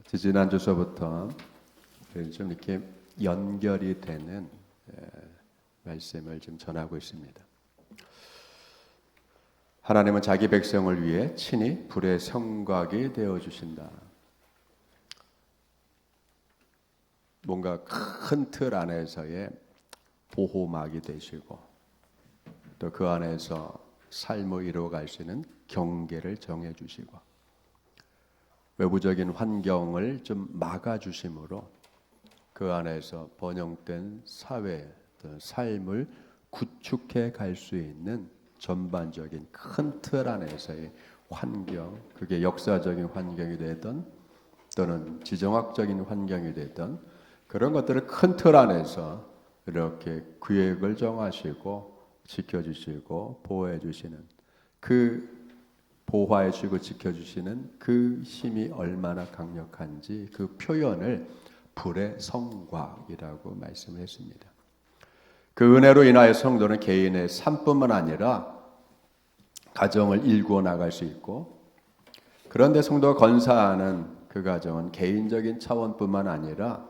지난주서부터 좀 이렇게 연결이 되는 말씀을 좀 전하고 있습니다. 하나님은 자기 백성을 위해 친히 불의 성곽이 되어 주신다. 뭔가 큰 틀 안에서의 보호막이 되시고 또 그 안에서 삶을 이루어갈 수 있는 경계를 정해 주시고 외부적인 환경을 좀 막아주심으로 그 안에서 번영된 사회, 삶을 구축해 갈 수 있는 전반적인 큰 틀 안에서의 환경, 그게 역사적인 환경이 되든 또는 지정학적인 환경이 되든 그런 것들을 큰 틀 안에서 이렇게 구획을 정하시고 지켜주시고 보호해주시는 그 보호해주고 지켜주시는 그 힘이 얼마나 강력한지 그 표현을 불의 성곽이라고 말씀했습니다. 그 은혜로 인하여 성도는 개인의 삶뿐만 아니라 가정을 일구어 나갈 수 있고, 그런데 성도가 건사하는 그 가정은 개인적인 차원뿐만 아니라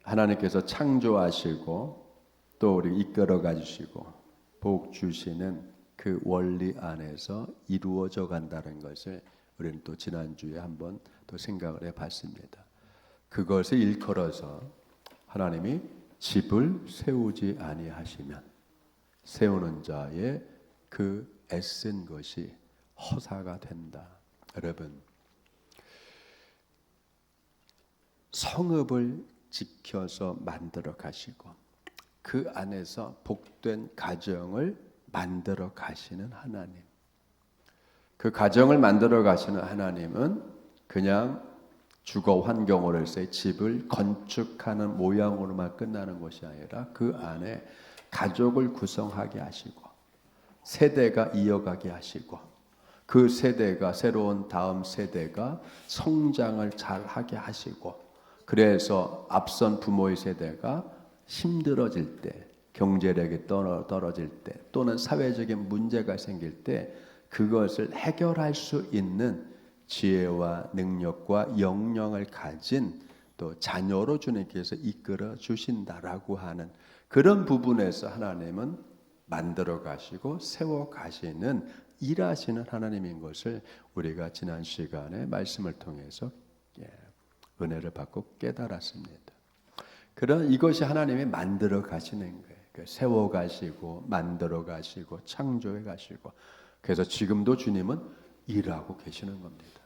하나님께서 창조하시고 또 우리 이끌어 가주시고 복 주시는 그 원리 안에서 이루어져 간다는 것을 우리는 또 지난주에 한번 또 생각을 해봤습니다. 그것을 일컬어서 하나님이 집을 세우지 아니하시면 세우는 자의 그 애쓴 것이 허사가 된다. 여러분, 성읍을 지켜서 만들어 가시고 그 안에서 복된 가정을 만들어 가시는 하나님, 그 가정을 만들어 가시는 하나님은 그냥 주거 환경으로서의 집을 건축하는 모양으로만 끝나는 것이 아니라 그 안에 가족을 구성하게 하시고 세대가 이어가게 하시고 그 세대가 새로운 다음 세대가 성장을 잘 하게 하시고, 그래서 앞선 부모의 세대가 힘들어질 때, 경제력이 떨어질 때 또는 사회적인 문제가 생길 때 그것을 해결할 수 있는 지혜와 능력과 역량을 가진 또 자녀로 주님께서 이끌어 주신다라고 하는 그런 부분에서 하나님은 만들어 가시고 세워 가시는 일하시는 하나님인 것을 우리가 지난 시간에 말씀을 통해서 은혜를 받고 깨달았습니다. 그런 이것이 하나님이 만들어 가시는 거예요. 세워 가시고 만들어 가시고 창조해 가시고, 그래서 지금도 주님은 일하고 계시는 겁니다.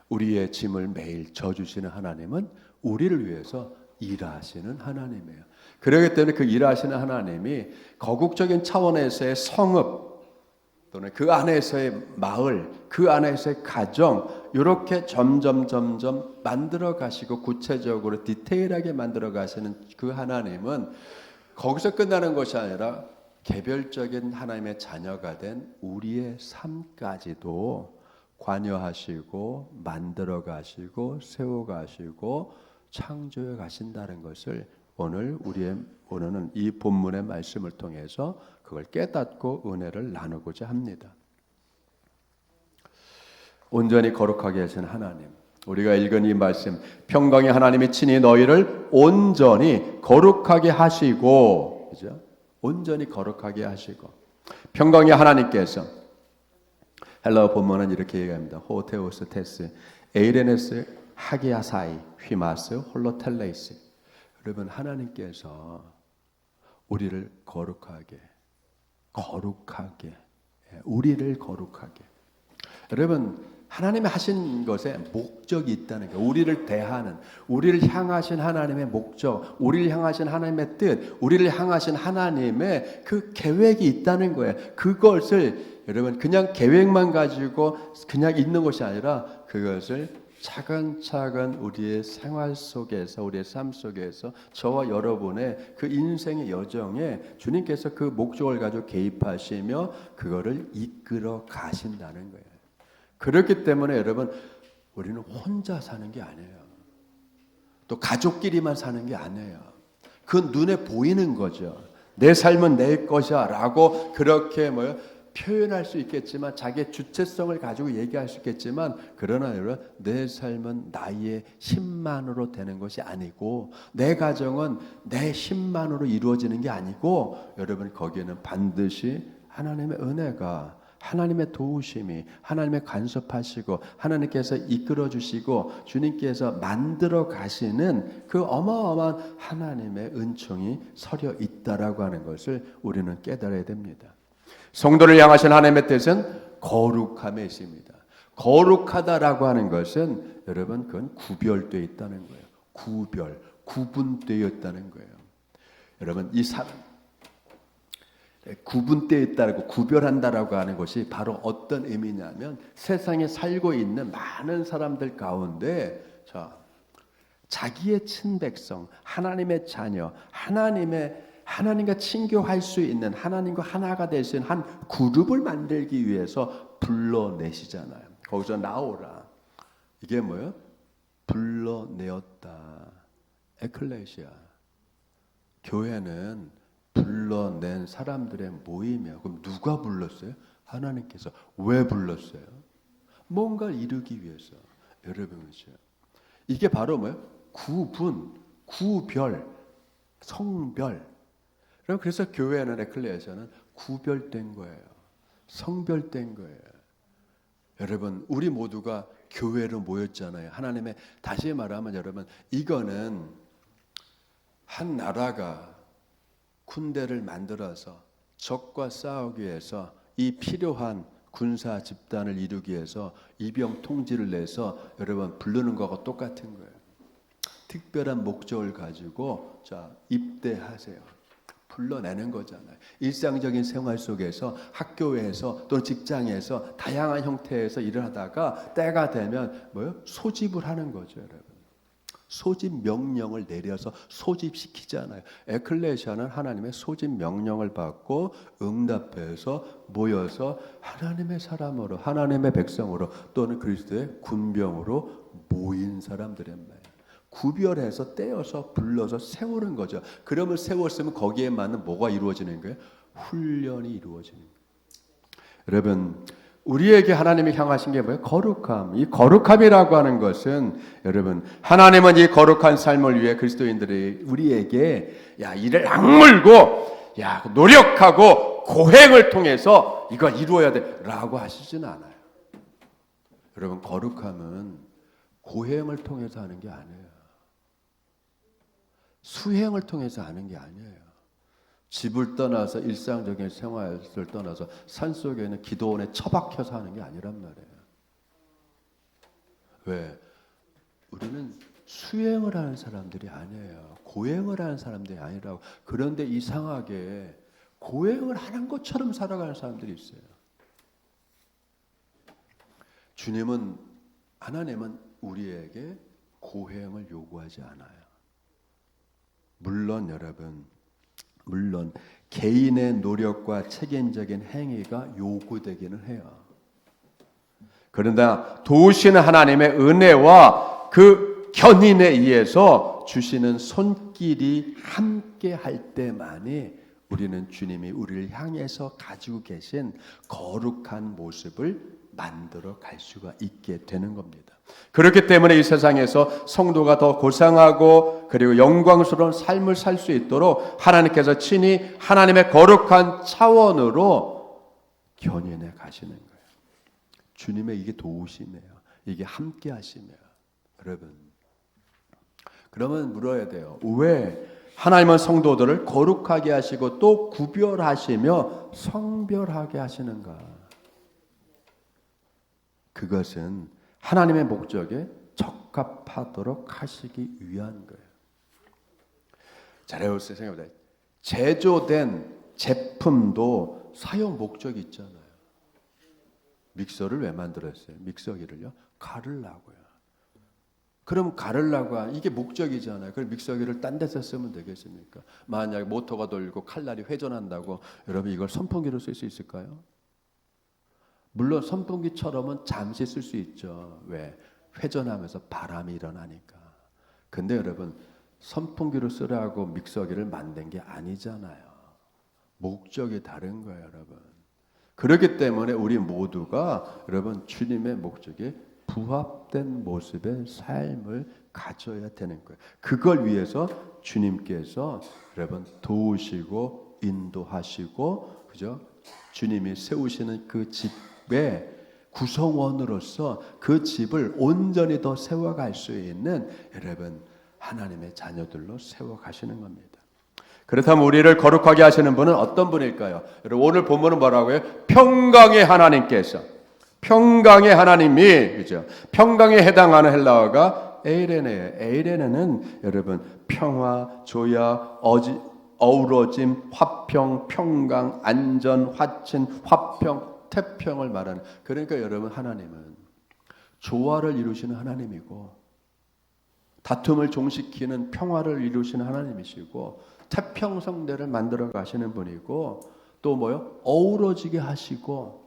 우리의 짐을 매일 져주시는 하나님은 우리를 위해서 일하시는 하나님이에요. 그렇기 때문에 그 일하시는 하나님이 거국적인 차원에서의 성읍 또는 그 안에서의 마을, 그 안에서의 가정, 이렇게 점점 만들어 가시고 구체적으로 디테일하게 만들어 가시는 그 하나님은 거기서 끝나는 것이 아니라 개별적인 하나님의 자녀가 된 우리의 삶까지도 관여하시고 만들어 가시고 세워 가시고 창조해 가신다는 것을 오늘은 이 본문의 말씀을 통해서 그걸 깨닫고 은혜를 나누고자 합니다. 온전히 거룩하게 하신 하나님, 우리가 읽은 이 말씀, 평강의 하나님이 친히 너희를 온전히 거룩하게 하시고, 그죠? 온전히 거룩하게 하시고, 평강의 하나님께서 헬라어 본문은 이렇게 얘기합니다. 호테오스 테스 에이레네스 하기야사이 휘마스 홀로텔레이스. 여러분, 하나님께서 우리를 거룩하게 우리를 거룩하게, 여러분, 하나님이 하신 것에 목적이 있다는 거예요. 우리를 대하는, 우리를 향하신 하나님의 목적, 우리를 향하신 하나님의 뜻, 우리를 향하신 하나님의 그 계획이 있다는 거예요. 그것을 여러분 그냥 계획만 가지고 그냥 있는 것이 아니라 그것을 차근차근 우리의 생활 속에서, 우리의 삶 속에서 저와 여러분의 그 인생의 여정에 주님께서 그 목적을 가지고 개입하시며 그거를 이끌어 가신다는 거예요. 그렇기 때문에 여러분, 우리는 혼자 사는 게 아니에요. 또 가족끼리만 사는 게 아니에요. 그 눈에 보이는 거죠. 내 삶은 내 것이야 라고 그렇게 표현할 수 있겠지만 자기의 주체성을 가지고 얘기할 수 있겠지만 그러나 여러분 내 삶은 나의 힘만으로 되는 것이 아니고 내 가정은 내 힘만으로 이루어지는 게 아니고 여러분 거기에는 반드시 하나님의 은혜가 하나님의 도우심이 하나님의 간섭하시고 하나님께서 이끌어 주시고 주님께서 만들어 가시는 그 어마어마한 하나님의 은총이 서려 있다라고 하는 것을 우리는 깨달아야 됩니다. 성도를 향하신 하나님의 뜻은 거룩함에 있습니다. 거룩하다라고 하는 것은 여러분 그건 구별되어 있다는 거예요. 구분되어 있다는 거예요. 여러분 이 사람 구분되어 있다고 구별한다라고 하는 것이 바로 어떤 의미냐면 세상에 살고 있는 많은 사람들 가운데 자기의 친백성, 하나님의 자녀, 하나님과 친교할 수 있는 하나님과 하나가 될 수 있는 한 그룹을 만들기 위해서 불러내시잖아요. 거기서 나오라. 이게 뭐예요? 불러내었다. 에클레시아. 교회는 불러낸 사람들의 모임이에요. 그럼 누가 불렀어요? 하나님께서. 왜 불렀어요? 뭔가를 이루기 위해서. 여러분이죠. 이게 바로 뭐예요? 구별, 성별. 그래서 교회는 에클레시아는 구별된 거예요. 성별된 거예요. 여러분, 우리 모두가 교회로 모였잖아요. 하나님의 다시 말하면 여러분, 이거는 한 나라가 군대를 만들어서 적과 싸우기 위해서 이 필요한 군사 집단을 이루기 위해서 이병 통지를 내서 여러분 부르는 거하고 똑같은 거예요. 특별한 목적을 가지고 입대하세요. 불러내는 거잖아요. 일상적인 생활 속에서 학교에서 또는 직장에서 다양한 형태에서 일을 하다가 때가 되면 소집을 하는 거죠, 여러분. 소집 명령을 내려서 소집시키잖아요. 에클레시아는 하나님의 소집 명령을 받고 응답해서 모여서 하나님의 사람으로 하나님의 백성으로 또는 그리스도의 군병으로 모인 사람들란 말이에요. 구별해서 떼어서 불러서 세우는 거죠. 그러면 세웠으면 거기에 맞는 뭐가 이루어지는 거예요? 훈련이 이루어지는 거예요. 여러분 우리에게 하나님이 향하신 게 뭐예요? 거룩함. 이 거룩함이라고 하는 것은 여러분 하나님은 이 거룩한 삶을 위해 그리스도인들이 우리에게 이를 악물고 노력하고 고행을 통해서 이걸 이루어야 돼라고 하시지는 않아요. 여러분 거룩함은 고행을 통해서 하는 게 아니에요. 수행을 통해서 하는 게 아니에요. 집을 떠나서 일상적인 생활을 떠나서 산속에 있는 기도원에 처박혀서 하는 게 아니란 말이에요. 왜? 우리는 수행을 하는 사람들이 아니에요. 고행을 하는 사람들이 아니라고. 그런데 이상하게 고행을 하는 것처럼 살아가는 사람들이 있어요. 하나님은 우리에게 고행을 요구하지 않아요. 물론 개인의 노력과 책임적인 행위가 요구되기는 해요. 그러나 도우시는 하나님의 은혜와 그 견인에 의해서 주시는 손길이 함께 할 때만이 우리는 주님이 우리를 향해서 가지고 계신 거룩한 모습을 만들어 갈 수가 있게 되는 겁니다. 그렇기 때문에 이 세상에서 성도가 더 고상하고 그리고 영광스러운 삶을 살 수 있도록 하나님께서 친히 하나님의 거룩한 차원으로 견인해 가시는 거예요. 주님의 이게 도우심이에요. 이게 함께 하심이에요. 여러분 그러면 물어야 돼요. 왜 하나님은 성도들을 거룩하게 하시고 또 구별하시며 성별하게 하시는가? 그것은 하나님의 목적에 적합하도록 하시기 위한 거예요. 잘 해보세요. 생각해보세요. 제조된 제품도 사용 목적이 있잖아요. 믹서를 왜 만들었어요? 믹서기를요? 가르려고요. 그럼 가르려고 이게 목적이잖아요. 그럼 믹서기를 딴 데서 쓰면 되겠습니까? 만약에 모터가 돌고 칼날이 회전한다고 여러분 이걸 선풍기로 쓸 수 있을까요? 물론 선풍기처럼은 잠시 쓸 수 있죠. 왜? 회전하면서 바람이 일어나니까. 근데 여러분 선풍기로 쓰라고 믹서기를 만든 게 아니잖아요. 목적이 다른 거예요, 여러분. 그렇기 때문에 우리 모두가 여러분 주님의 목적에 부합된 모습의 삶을 가져야 되는 거예요. 그걸 위해서 주님께서 여러분 도우시고 인도하시고 그죠? 주님이 세우시는 그 집의 구성원으로서 그 집을 온전히 더 세워갈 수 있는 여러분 하나님의 자녀들로 세워가시는 겁니다. 그렇다면 우리를 거룩하게 하시는 분은 어떤 분일까요? 여러분 오늘 본문은 뭐라고요? 평강의 하나님께서, 평강의 하나님이 그죠? 평강에 해당하는 헬라어가 에이레네예요. 에이레네는 여러분 평화, 조약, 어우러짐, 화평, 평강, 안전, 화친, 화평, 태평을 말하는. 그러니까 여러분 하나님은 조화를 이루시는 하나님이고 다툼을 종식시키는 평화를 이루시는 하나님이시고 태평성대를 만들어 가시는 분이고 또 뭐요? 어우러지게 하시고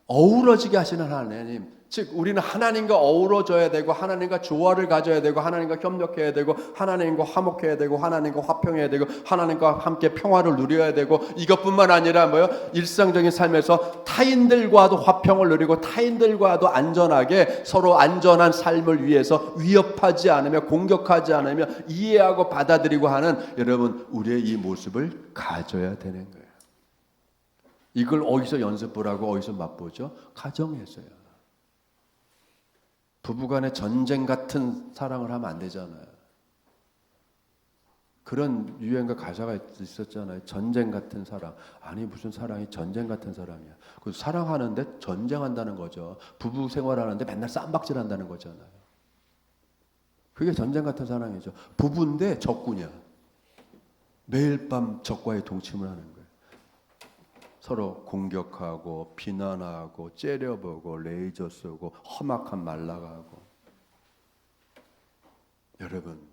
어우러지게 하시는 하나님. 즉 우리는 하나님과 어우러져야 되고 하나님과 조화를 가져야 되고 하나님과 협력해야 되고 하나님과 화목해야 되고 하나님과 화평해야 되고 하나님과 함께 평화를 누려야 되고 이것뿐만 아니라 뭐요? 일상적인 삶에서 타인들과도 화평을 누리고 타인들과도 안전하게 서로 안전한 삶을 위해서 위협하지 않으며 공격하지 않으며 이해하고 받아들이고 하는 여러분 우리의 이 모습을 가져야 되는 거예요. 이걸 어디서 연습을 하고 어디서 맛보죠? 가정에서요. 부부간에 전쟁 같은 사랑을 하면 안 되잖아요. 그런 유행과 가사가 있었잖아요. 전쟁 같은 사랑. 아니 무슨 사랑이 전쟁 같은 사랑이야. 그 사랑하는데 전쟁한다는 거죠. 부부 생활하는데 맨날 쌈박질한다는 거잖아요. 그게 전쟁 같은 사랑이죠. 부부인데 적군이야. 매일 밤 적과의 동침을 하는 거예요. 서로 공격하고 비난하고 째려보고 레이저 쏘고 험악한 말 나가고. 여러분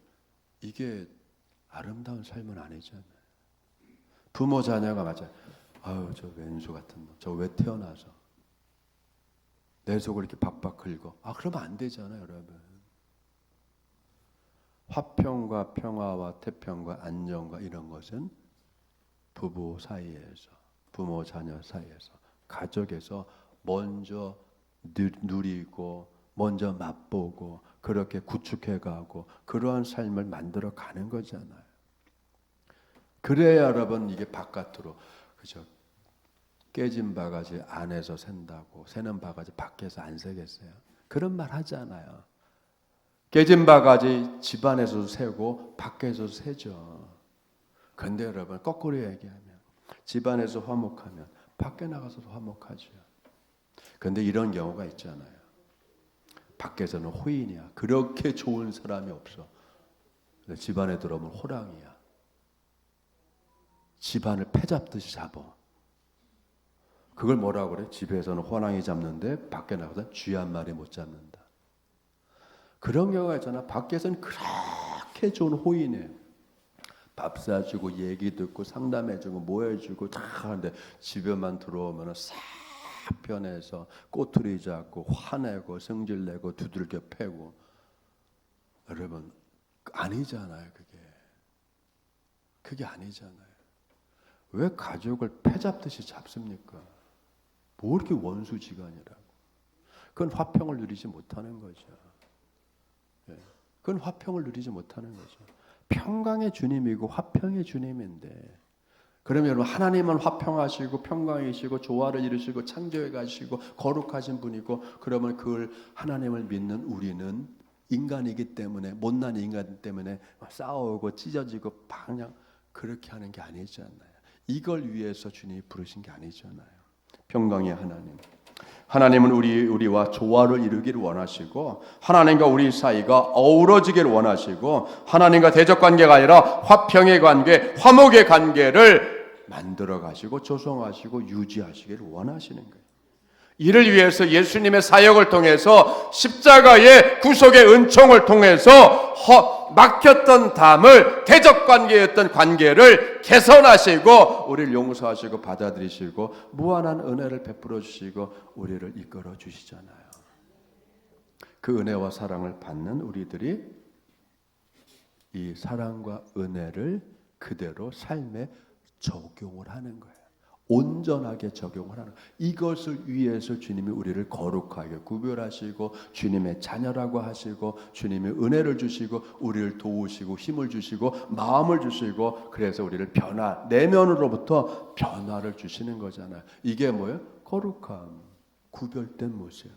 이게 아름다운 삶은 아니잖아요. 부모 자녀가 맞아요. 아유 저 왼수 같은 놈, 저 왜 태어나서 내 속을 이렇게 박박 긁어. 그러면 안 되잖아요, 여러분. 화평과 평화와 태평과 안정과 이런 것은 부부 사이에서 부모 자녀 사이에서 가족에서 먼저 누리고 먼저 맛보고 그렇게 구축해가고 그러한 삶을 만들어 가는 거잖아요. 그래야 여러분 이게 바깥으로 그죠? 깨진 바가지 안에서 샌다고 새는 바가지 밖에서 안 새겠어요? 그런 말 하잖아요. 깨진 바가지 집안에서도 새고 밖에서도 새죠. 그런데 여러분 거꾸로 얘기하면 집안에서 화목하면 밖에 나가서도 화목하죠. 그런데 이런 경우가 있잖아요. 밖에서는 호인이야. 그렇게 좋은 사람이 없어. 근데 집안에 들어오면 호랑이야. 집안을 패잡듯이 잡아. 그걸 뭐라고 그래? 집에서는 호랑이 잡는데 밖에 나가서 쥐 한 마리 못 잡는다. 그런 경우가 있잖아. 밖에서는 그렇게 좋은 호인이에요. 밥 사주고 얘기 듣고 상담해주고 뭐 해주고 다 하는데 집에만 들어오면 싹 변해서 꼬투리 잡고 화내고 성질내고 두들겨 패고. 여러분 아니잖아요. 그게 아니잖아요. 왜 가족을 패잡듯이 잡습니까? 뭐 이렇게 원수지간이라고. 그건 화평을 누리지 못하는 거죠. 그건 화평을 누리지 못하는 거죠. 평강의 주님이고 화평의 주님인데 그러면 여러분 하나님은 화평하시고 평강이시고 조화를 이루시고 창조해 가시고 거룩하신 분이고 그러면 그걸 하나님을 믿는 우리는 인간이기 때문에 못난 인간 때문에 싸우고 찢어지고 그냥 그렇게 하는 게 아니잖아요. 이걸 위해서 주님이 부르신 게 아니잖아요. 평강의 하나님. 하나님은 우리와 조화를 이루기를 원하시고 하나님과 우리 사이가 어우러지기를 원하시고 하나님과 대적 관계가 아니라 화평의 관계, 화목의 관계를 만들어 가시고 조성하시고 유지하시기를 원하시는 거예요. 이를 위해서 예수님의 사역을 통해서 십자가의 구속의 은총을 통해서 막혔던 담을 대적 관계였던 관계를 개선하시고 우리를 용서하시고 받아들이시고 무한한 은혜를 베풀어 주시고 우리를 이끌어 주시잖아요. 그 은혜와 사랑을 받는 우리들이 이 사랑과 은혜를 그대로 삶에 적용을 하는 거예요. 온전하게 적용을 하는, 이것을 위해서 주님이 우리를 거룩하게 구별하시고 주님의 자녀라고 하시고 주님이 은혜를 주시고 우리를 도우시고 힘을 주시고 마음을 주시고, 그래서 우리를 내면으로부터 변화를 주시는 거잖아요. 이게 뭐예요? 거룩함, 구별된 모습.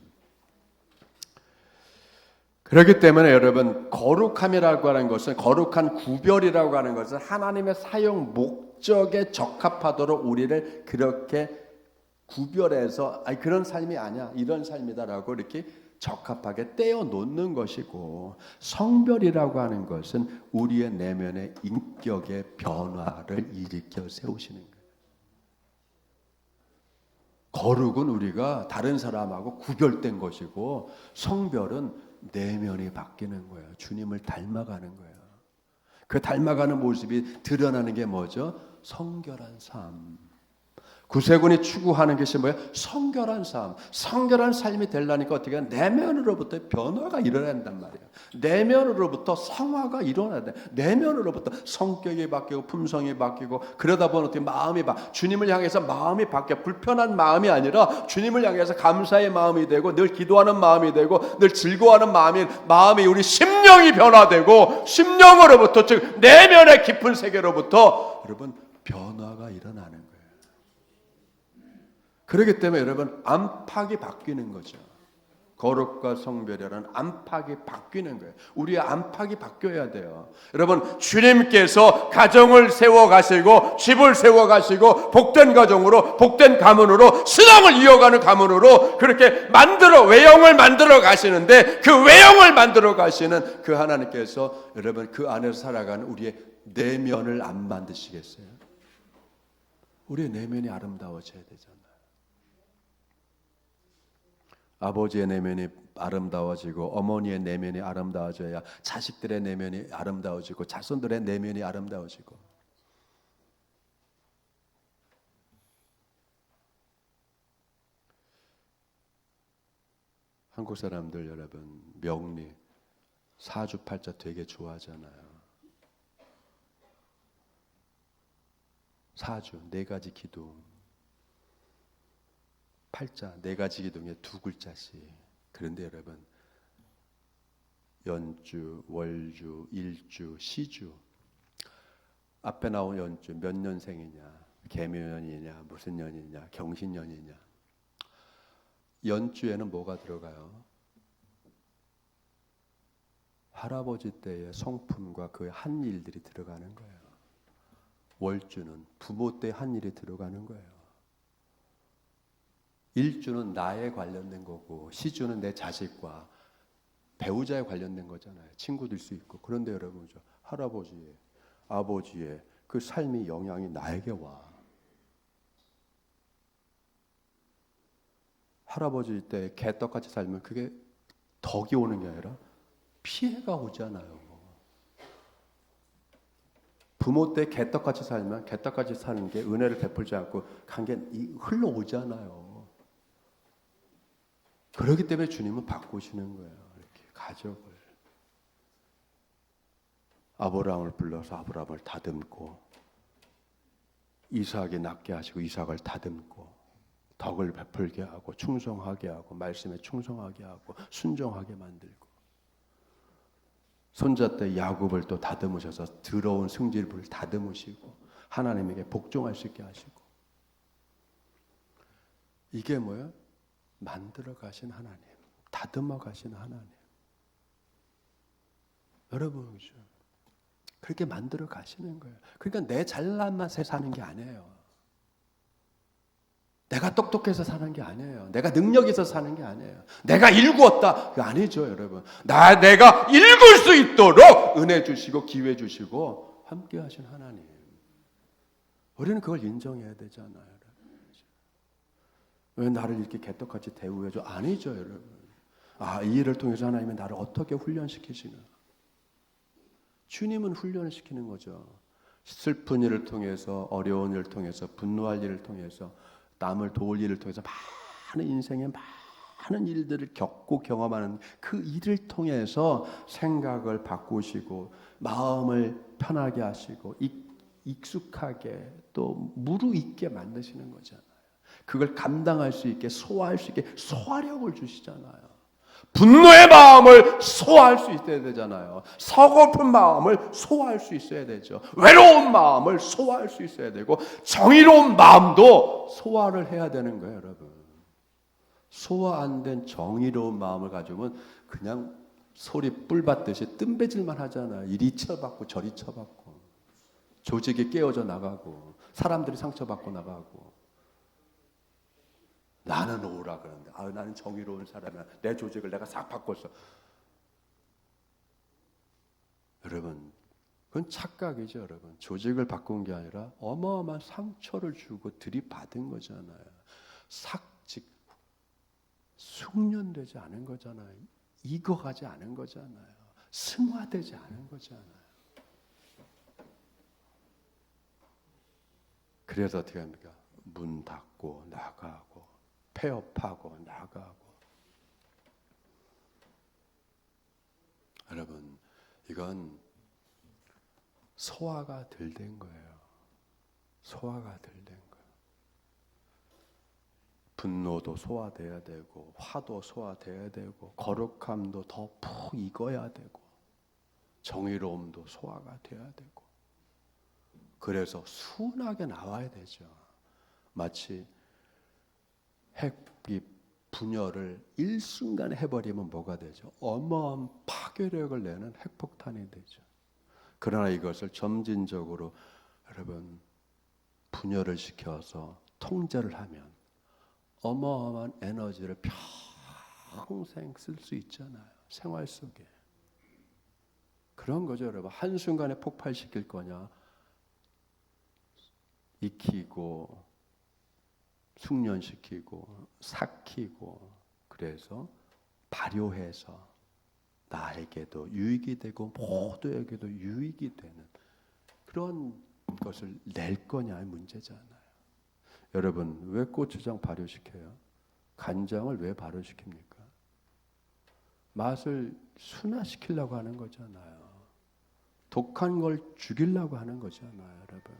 그렇기 때문에 여러분, 거룩함이라고 하는 것은, 거룩한 구별이라고 하는 것은 하나님의 사용 목적에 적합하도록 우리를 그렇게 구별해서 그런 삶이 아니야, 이런 삶이다라고 이렇게 적합하게 떼어 놓는 것이고, 성별이라고 하는 것은 우리의 내면의 인격의 변화를 일으켜 세우시는 거예요. 거룩은 우리가 다른 사람하고 구별된 것이고, 성별은 내면이 바뀌는 거예요. 주님을 닮아가는 거예요. 그 닮아가는 모습이 드러나는 게 뭐죠? 성결한 삶. 구세군이 추구하는 것이 뭐예요? 성결한 삶. 성결한 삶이 되려니까 어떻게 해요? 내면으로부터 변화가 일어나야 된단 말이에요. 내면으로부터 성화가 일어나야 돼. 내면으로부터 성격이 바뀌고 품성이 바뀌고, 그러다 보면 어떻게 마음이 주님을 향해서 마음이 바뀌어. 불편한 마음이 아니라 주님을 향해서 감사의 마음이 되고, 늘 기도하는 마음이 되고, 늘 즐거워하는 마음이 우리 심령이 변화되고, 심령으로부터, 즉 내면의 깊은 세계로부터 여러분 변화가 일어나는 거예요. 그렇기 때문에 여러분, 안팎이 바뀌는 거죠. 거룩과 성별이라는 안팎이 바뀌는 거예요. 우리의 안팎이 바뀌어야 돼요. 여러분, 주님께서 가정을 세워가시고 집을 세워가시고 복된 가정으로, 복된 가문으로, 신앙을 이어가는 가문으로 그렇게 외형을 만들어 가시는데, 그 외형을 만들어 가시는 그 하나님께서 여러분 그 안에서 살아가는 우리의 내면을 안 만드시겠어요? 우리의 내면이 아름다워져야 되잖아요. 아버지의 내면이 아름다워지고 어머니의 내면이 아름다워져야 자식들의 내면이 아름다워지고 자손들의 내면이 아름다워지고. 한국 사람들 여러분, 명리, 사주팔자 되게 좋아하잖아요. 사주, 4가지 기둥, 팔자, 4가지 기둥에 2글자씩. 그런데 여러분, 연주, 월주, 일주, 시주, 앞에 나온 연주 몇 년생이냐, 개묘년이냐, 무슨 년이냐, 경신년이냐. 연주에는 뭐가 들어가요? 할아버지 때의 성품과 그 한 일들이 들어가는 거예요. 월주는 부모 때 한 일이 들어가는 거예요. 일주는 나에 관련된 거고, 시주는 내 자식과 배우자에 관련된 거잖아요. 친구들 수 있고. 그런데 여러분, 할아버지의, 아버지의 그 삶의 영향이 나에게 와. 할아버지 때 개떡같이 살면 그게 덕이 오는 게 아니라 피해가 오잖아요. 부모 때 개떡같이 살면 개떡같이 사는 게 은혜를 베풀지 않고 간 게 흘러오잖아요. 그렇기 때문에 주님은 바꾸시는 거예요. 이렇게 가족을. 아브라함을 불러서 아브라함을 다듬고, 이삭이 낳게 하시고 이삭을 다듬고, 덕을 베풀게 하고 충성하게 하고 말씀에 충성하게 하고 순종하게 만들고, 손자 때 야곱을 또 다듬으셔서 더러운 승질을 다듬으시고 하나님에게 복종할 수 있게 하시고. 이게 뭐예요? 만들어 가신 하나님, 다듬어 가신 하나님. 여러분, 그렇게 만들어 가시는 거예요. 그러니까 내 잘난 맛에 사는 게 아니에요. 내가 똑똑해서 사는 게 아니에요. 내가 능력 있어서 사는 게 아니에요. 내가 일구었다, 그거 아니죠, 여러분. 내가 읽을 수 있도록 은혜 주시고 기회 주시고 함께 하신 하나님. 우리는 그걸 인정해야 되잖아요. 왜 나를 이렇게 개떡같이 대우해줘? 아니죠, 여러분. 이 일을 통해서 하나님이 나를 어떻게 훈련시키시나? 주님은 훈련을 시키는 거죠. 슬픈 일을 통해서, 어려운 일을 통해서, 분노할 일을 통해서, 남을 도울 일을 통해서 많은 인생의 많은 일들을 겪고 경험하는 그 일을 통해서 생각을 바꾸시고 마음을 편하게 하시고 익숙하게 또 무르익게 만드시는 거잖아요. 그걸 감당할 수 있게 소화할 수 있게 소화력을 주시잖아요. 분노의 마음을 소화할 수 있어야 되잖아요. 서글픈 마음을 소화할 수 있어야 되죠. 외로운 마음을 소화할 수 있어야 되고 정의로운 마음도 소화를 해야 되는 거예요, 여러분. 소화 안 된 정의로운 마음을 가지면 그냥 소리 뿔 받듯이 뜸배질만 하잖아요. 이리 쳐받고 저리 쳐받고 조직이 깨어져 나가고 사람들이 상처받고 나가고 나는 오라 그러는데 나는 정의로운 사람이야. 내 조직을 내가 싹 바꿨어. 여러분 그건 착각이죠. 여러분 조직을 바꾼 게 아니라 어마어마한 상처를 주고 들이받은 거잖아요. 삭직 숙련되지 않은 거잖아요. 익어가지 않은 거잖아요. 승화되지 않은 거잖아요. 그래서 어떻게 합니까? 문 닫고 나가고 폐업하고 나가고. 여러분 이건 소화가 덜 된 거예요. 소화가 덜 된 거예요. 분노도 소화돼야 되고 화도 소화돼야 되고 거룩함도 더 푹 익어야 되고 정의로움도 소화가 돼야 되고 그래서 순하게 나와야 되죠. 마치 핵이 분열을 일순간에 해버리면 뭐가 되죠? 어마어마한 파괴력을 내는 핵폭탄이 되죠. 그러나 이것을 점진적으로 여러분 분열을 시켜서 통제를 하면 어마어마한 에너지를 평생 쓸 수 있잖아요. 생활 속에. 그런 거죠, 여러분. 한순간에 폭발시킬 거냐? 익히고 숙련시키고 삭히고 그래서 발효해서 나에게도 유익이 되고 모두에게도 유익이 되는 그런 것을 낼 거냐의 문제잖아요. 여러분 왜 고추장 발효시켜요? 간장을 왜 발효시킵니까? 맛을 순화시키려고 하는 거잖아요. 독한 걸 죽이려고 하는 거잖아요, 여러분.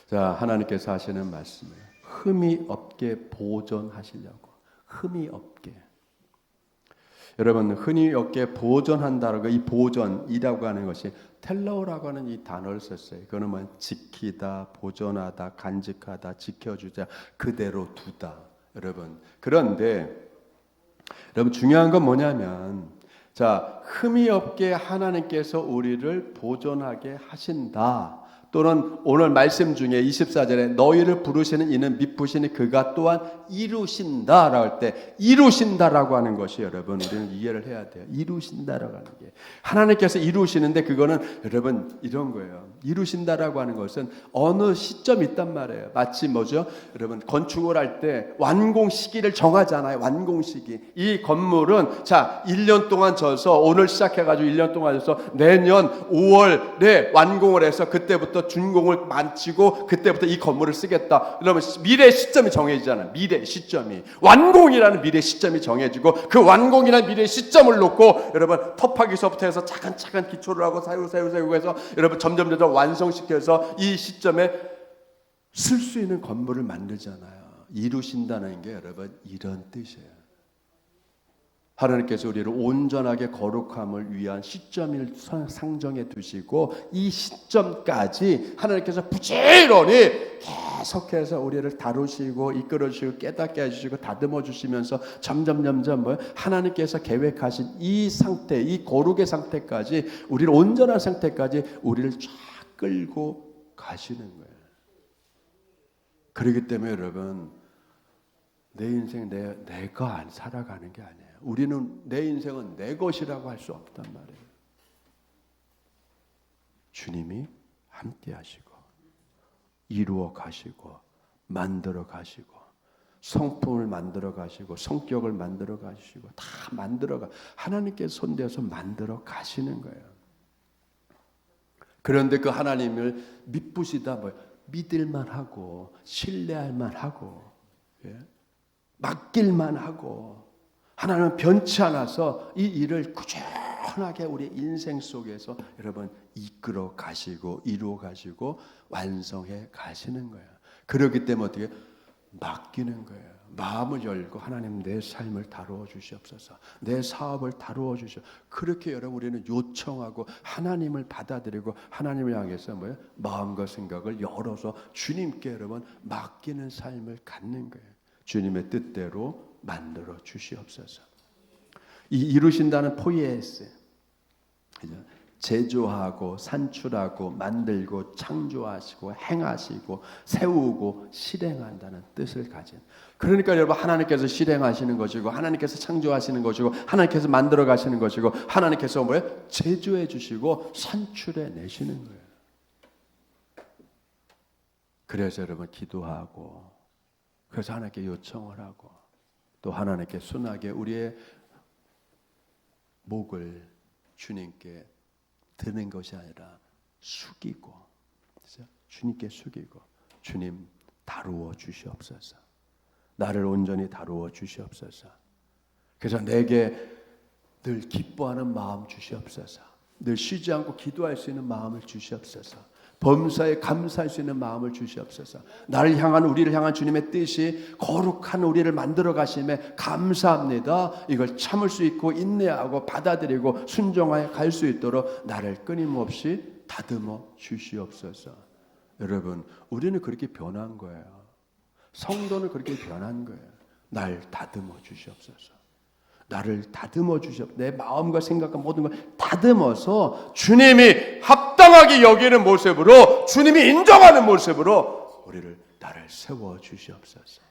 자, 하나님께서 하시는 말씀이에요. 흠이 없게 보존하시려고. 흠이 없게. 여러분 흠이 없게 보존한다라고 이 보존이라고 하는 것이 텔러라고 하는 이 단어를 썼어요. 그거는 뭐 지키다, 보존하다, 간직하다, 지켜주자, 그대로 두다. 여러분 그런데 여러분 중요한 건 뭐냐면 자 흠이 없게 하나님께서 우리를 보존하게 하신다. 또는 오늘 말씀 중에 24절에 너희를 부르시는 이는 미쁘시니 그가 또한 이루신다라고 할 때 이루신다라고 하는 것이 여러분 우리는 이해를 해야 돼요. 이루신다라고 하는 게 하나님께서 이루시는데 그거는 여러분 이런 거예요. 이루신다라고 하는 것은 어느 시점이 있단 말이에요. 마치 뭐죠? 여러분 건축을 할 때 완공 시기를 정하잖아요. 완공 시기. 이 건물은 자 1년 동안 져서 오늘 시작해가지고 1년 동안 져서 내년 5월에 완공을 해서 그때부터 준공을 마치고 그때부터 이 건물을 쓰겠다. 그러면 미래 시점이 정해지잖아요. 미래 시점이 완공이라는 미래 시점이 정해지고 그 완공이라는 미래 시점을 놓고 여러분 터파기서부터 해서 차근차근 기초를 하고 사유사유 해서 여러분 점점 완성시켜서 이 시점에 쓸 수 있는 건물을 만들잖아요. 이루신다는 게 여러분 이런 뜻이에요. 하나님께서 우리를 온전하게 거룩함을 위한 시점을 상정해 두시고 이 시점까지 하나님께서 부지런히 계속해서 우리를 다루시고 이끌어 주시고 깨닫게 해주시고 다듬어 주시면서 점점 하나님께서 계획하신 이 상태, 이 거룩의 상태까지 우리를 온전한 상태까지 우리를 쫙 끌고 가시는 거예요. 그렇기 때문에 여러분 내 인생 내가 안 살아가는 게 아니에요. 우리는 내 인생은 내 것이라고 할 수 없단 말이에요. 주님이 함께 하시고 이루어 가시고 만들어 가시고 성품을 만들어 가시고 성격을 만들어 가시고 다 만들어 하나님께 손대서 만들어 가시는 거예요. 그런데 그 하나님을 믿으시다 믿을만 하고 신뢰할만 하고 맡길만 하고 하나님은 변치 않아서 이 일을 꾸준히 온전하게 우리 인생 속에서 여러분 이끌어 가시고 이루어 가시고 완성해 가시는 거예요. 그렇기 때문에 어떻게 맡기는 거예요. 마음을 열고 하나님 내 삶을 다루어 주시옵소서. 내 사업을 다루어 주시옵소서. 그렇게 여러분 우리는 요청하고 하나님을 받아들이고 하나님을 향해서 뭐예요? 마음과 생각을 열어서 주님께 여러분 맡기는 삶을 갖는 거예요. 주님의 뜻대로 만들어 주시옵소서. 이 이루신다는 포이에스, 제조하고 산출하고 만들고 창조하시고 행하시고 세우고 실행한다는 뜻을 가진, 그러니까 여러분 하나님께서 실행하시는 것이고 하나님께서 창조하시는 것이고 하나님께서 만들어 가시는 것이고 하나님께서 뭐예요? 제조해 주시고 산출해 내시는 거예요. 그래서 여러분 기도하고, 그래서 하나님께 요청을 하고, 또 하나님께 순하게 우리의 목을 주님께 드는 것이 아니라 숙이고, 그렇죠? 주님께 숙이고, 주님 다루어 주시옵소서. 나를 온전히 다루어 주시옵소서. 그래서 내게 늘 기뻐하는 마음 주시옵소서. 늘 쉬지 않고 기도할 수 있는 마음을 주시옵소서. 범사에 감사할 수 있는 마음을 주시옵소서. 나를 향한, 우리를 향한 주님의 뜻이 거룩한 우리를 만들어 가심에 감사합니다. 이걸 참을 수 있고 인내하고 받아들이고 순종하여 갈 수 있도록 나를 끊임없이 다듬어 주시옵소서. 여러분, 우리는 그렇게 변한 거예요. 성도는 그렇게 변한 거예요. 날 다듬어 주시옵소서. 나를 다듬어 주시옵소서. 내 마음과 생각과 모든 걸 다듬어서 주님이 합당하게 여기는 모습으로, 주님이 인정하는 모습으로 나를 세워 주시옵소서.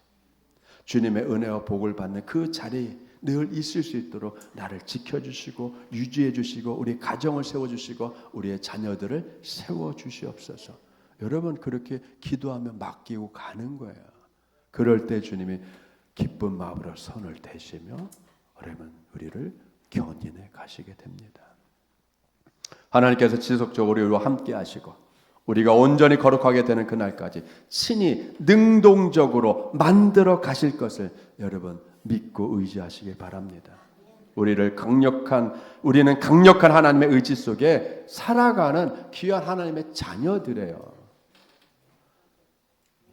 주님의 은혜와 복을 받는 그 자리에 늘 있을 수 있도록 나를 지켜주시고 유지해 주시고 우리 가정을 세워주시고 우리의 자녀들을 세워주시옵소서. 여러분, 그렇게 기도하며 맡기고 가는 거예요. 그럴 때 주님이 기쁜 마음으로 손을 대시며 여러분 우리를 견인해 가시게 됩니다. 하나님께서 지속적으로 우리와 함께 하시고 우리가 온전히 거룩하게 되는 그날까지 친히 능동적으로 만들어 가실 것을 여러분 믿고 의지하시길 바랍니다. 우리는 강력한 하나님의 의지 속에 살아가는 귀한 하나님의 자녀들이에요.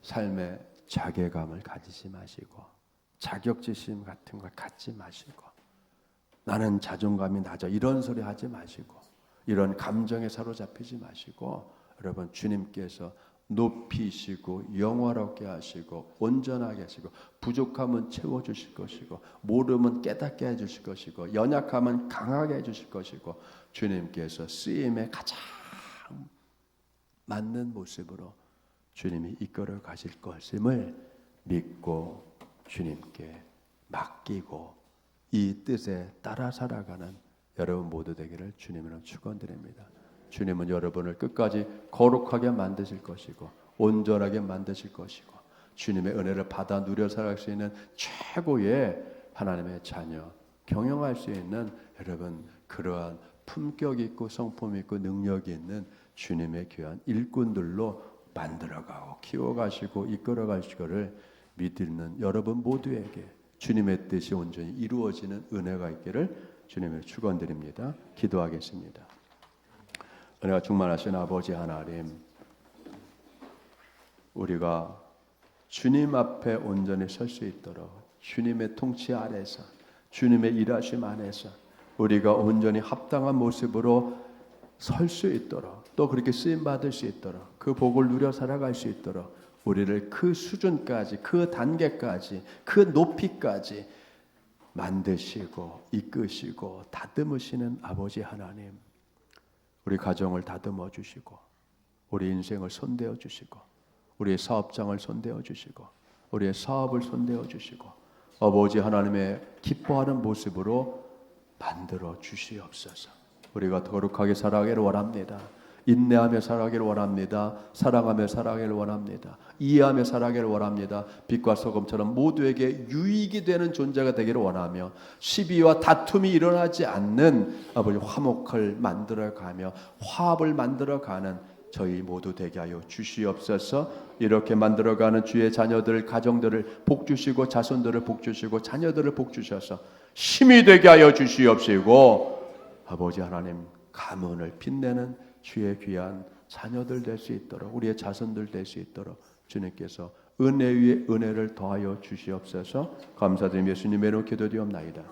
삶의 자괴감을 가지지 마시고 자격지심 같은 걸 갖지 마시고 나는 자존감이 낮아 이런 소리 하지 마시고 이런 감정에 사로잡히지 마시고 여러분 주님께서 높이시고 영화롭게 하시고 온전하게 하시고 부족함은 채워주실 것이고 모름은 깨닫게 해주실 것이고 연약함은 강하게 해주실 것이고 주님께서 쓰임에 가장 맞는 모습으로 주님이 이끌어 가실 것임을 믿고 주님께 맡기고 이 뜻에 따라 살아가는 여러분 모두 되기를 주님으로 축원드립니다. 주님은 여러분을 끝까지 거룩하게 만드실 것이고 온전하게 만드실 것이고 주님의 은혜를 받아 누려 살아갈 수 있는 최고의 하나님의 자녀, 경영할 수 있는 여러분 그러한 품격 있고 성품 있고 능력이 있는 주님의 귀한 일꾼들로 만들어가고 키워가시고 이끌어가시기를 믿는 여러분 모두에게 주님의 뜻이 온전히 이루어지는 은혜가 있기를 주님을 축원드립니다. 기도하겠습니다. 은혜가 충만하신 아버지 하나님, 우리가 주님 앞에 온전히 설 수 있도록 주님의 통치 아래서 주님의 일하심 안에서 우리가 온전히 합당한 모습으로 설 수 있도록 또 그렇게 쓰임받을 수 있도록 그 복을 누려 살아갈 수 있도록 우리를 그 수준까지 그 단계까지 그 높이까지 만드시고 이끄시고 다듬으시는 아버지 하나님, 우리 가정을 다듬어 주시고 우리 인생을 손대어 주시고 우리의 사업장을 손대어 주시고 우리의 사업을 손대어 주시고 아버지 하나님의 기뻐하는 모습으로 만들어 주시옵소서. 우리가 거룩하게 살아가기를 원합니다. 인내하며 살아가기를 원합니다. 사랑하며 살아가기를 원합니다. 이해하며 살아가기를 원합니다. 빛과 소금처럼 모두에게 유익이 되는 존재가 되기를 원하며 시비와 다툼이 일어나지 않는 아버지 화목을 만들어가며 화합을 만들어가는 저희 모두 되게 하여 주시옵소서. 이렇게 만들어가는 주의 자녀들 가정들을 복주시고 자손들을 복주시고 자녀들을 복주셔서 힘이 되게 하여 주시옵시고 아버지 하나님 가문을 빛내는 주의 귀한 자녀들 될 수 있도록 우리의 자손들 될 수 있도록 주님께서 은혜 위에 은혜를 더하여 주시옵소서. 감사드리며 예수님의 이름으로 기도드리옵나이다.